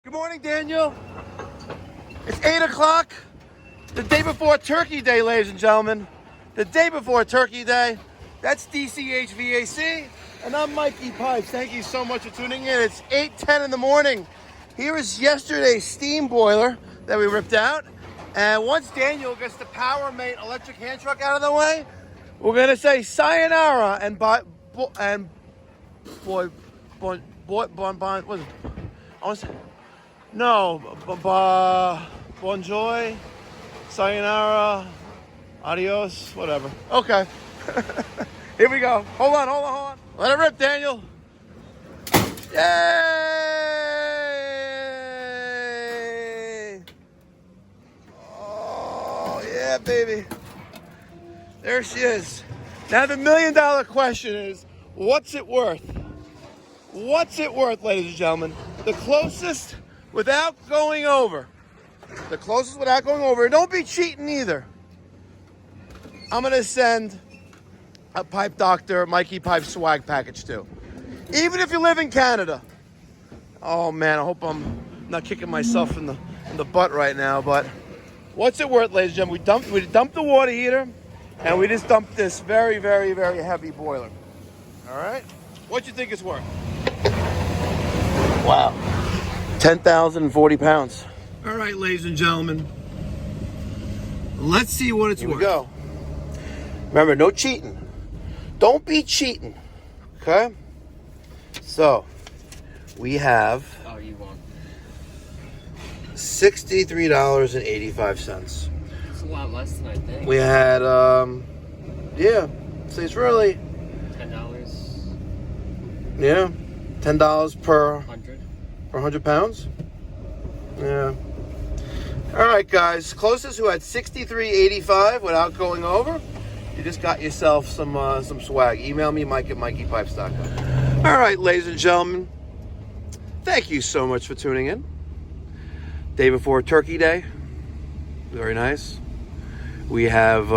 Good morning, Daniel. It's 8 o'clock, the day before Turkey Day, ladies and gentlemen. The day before Turkey Day. That's DCHVAC, and I'm Mikey Pipes. Thank you so much for tuning in. It's 8:10 in the morning. Here is yesterday's steam boiler that we ripped out. And once Daniel gets the Power Mate electric hand truck out of the way, we're going to say sayonara and bonjour. Sayonara, adios, whatever. Okay. Here we go. Hold on. Let it rip, Daniel. Yay! Oh, yeah, baby. There she is. Now the $1 million question is, what's it worth? What's it worth, ladies and gentlemen? The closest without going over. The closest without going over. Don't be cheating either. I'm going to send a Pipe Doctor Mikey Pipes swag package too. Even if you live in Canada. Oh man, I hope I'm not kicking myself in the butt right now, but what's it worth, ladies and gentlemen? We dumped the water heater and we just dumped this very, very, very heavy boiler. All right? What do you think it's worth? Wow. 10,040 pounds. All right, ladies and gentlemen. Let's see what it's worth. Here we go. Remember, no cheating. Don't be cheating. Okay? So, we have $63.85. It's a lot less than I think. We had, yeah. So it's really $10. Yeah, $10 per 100 pounds. Yeah. All right, guys. Closest who had $63.85 without going over. You just got yourself some swag. Email me, Mike at MikeyPipes.com. All right, ladies and gentlemen. Thank you so much for tuning in. Day before Turkey Day. Very nice. We have,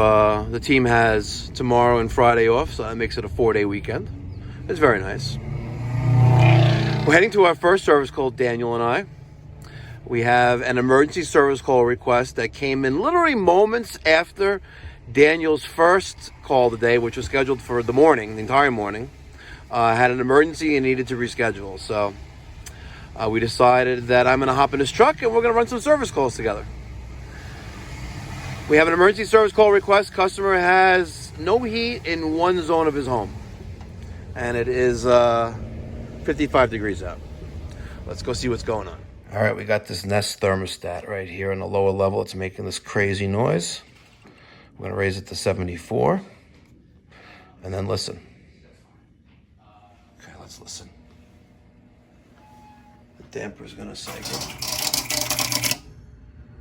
the team has tomorrow and Friday off, so that makes it a 4-day weekend. It's very nice. We're heading to our first service call, Daniel and I. We have an emergency service call request that came in literally moments after Daniel's first call of the day, which was scheduled for the morning, the entire morning. Had an emergency and needed to reschedule. So we decided that I'm going to hop in his truck and we're going to run some service calls together. We have an emergency service call request. Customer has no heat in one zone of his home. And it is 55 degrees out. Let's go see what's going on. All right, we got this Nest thermostat right here on the lower level. It's making this crazy noise. We're going to raise it to 74. And then listen. Okay, let's listen. The damper is going to cycle.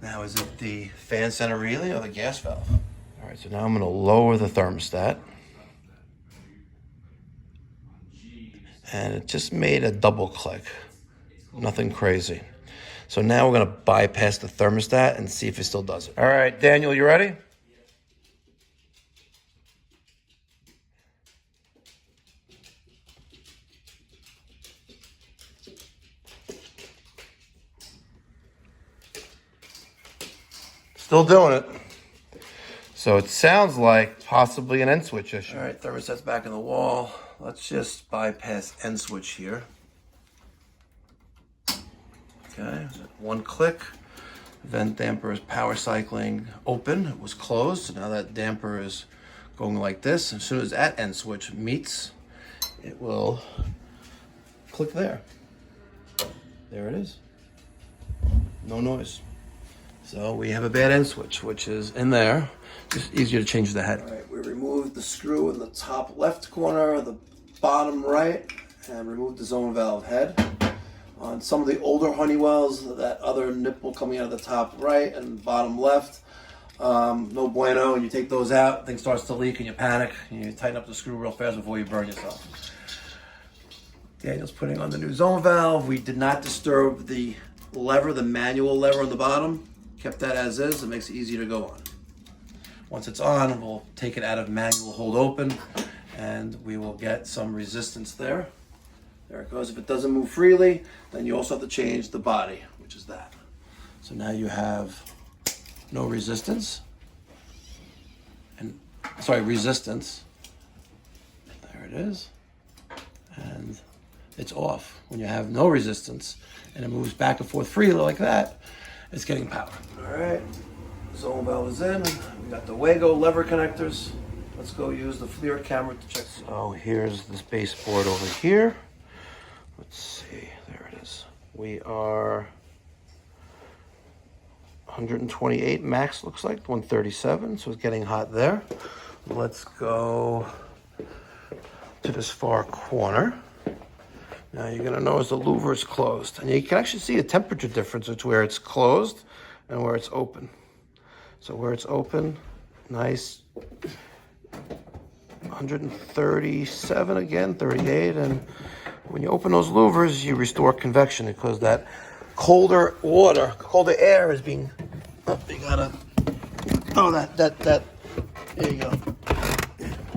Now, is it the fan center relay or the gas valve? All right, so now I'm going to lower the thermostat. And it just made a double click. Nothing crazy. So now we're going to bypass the thermostat and see if it still does it. All right, Daniel, you ready? Still doing it. So it sounds like possibly an end switch issue. All right, thermostat's back in the wall. Let's just bypass end switch here. Okay, one click. Vent damper is power cycling open. It was closed, so now that damper is going like this. As soon as that end switch meets, it will click there. There it is. No noise. So we have a bad end switch, which is in there. Just easier to change the head. All right, we removed the screw in the top left corner, the bottom right, and removed the zone valve head. On some of the older Honeywells, that other nipple coming out of the top right and bottom left, no bueno. And you take those out, thing starts to leak and you panic. And you tighten up the screw real fast before you burn yourself. Daniel's putting on the new zone valve. We did not disturb the lever, the manual lever on the bottom. Kept that as is. It makes it easier to go on. Once it's on, we'll take it out of manual hold open and we will get some resistance there. There it goes. If it doesn't move freely, then you also have to change the body, which is that. So now you have no resistance. Resistance. There it is. And it's off. When you have no resistance and it moves back and forth freely like that, it's getting power. All right. Zone valve is in. We got the Wago lever connectors. Let's go use the FLIR camera to check. So here's this baseboard over here. Let's see. There it is. We are 128 max, looks like 137. So it's getting hot there. Let's go to this far corner. Now you're gonna notice the louver is closed, and you can actually see a temperature difference between where it's closed and where it's open. So where it's open, nice 137 again, 38, and when you open those louvers, you restore convection because that colder water, colder air is being. Oh, you gotta. Oh, that. There you go.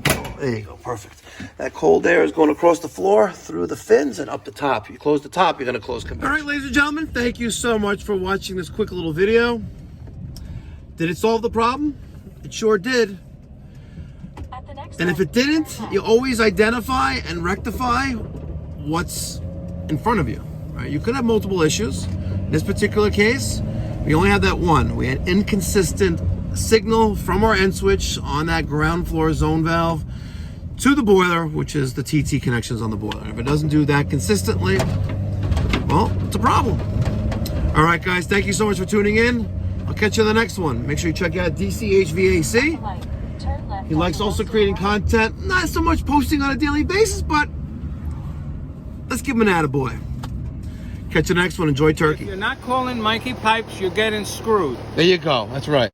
Oh, there you go. Perfect. That cold air is going across the floor, through the fins, and up the top. You close the top, you're going to close convection. All right, ladies and gentlemen, thank you so much for watching this quick little video. Did it solve the problem? It sure did. And if it didn't, you always identify and rectify what's in front of you. Right? You could have multiple issues. In this particular case, we only had that one. We had inconsistent signal from our end switch on that ground floor zone valve to the boiler, which is the TT connections on the boiler. If it doesn't do that consistently, well, it's a problem. All right, guys, thank you so much for tuning in. I'll catch you in the next one. Make sure you check out DCHVAC. He likes also creating content, not so much posting on a daily basis, but let's give him an attaboy. Catch you next one. Enjoy turkey. If you're not calling Mikey Pipes, you're getting screwed. There you go. That's right.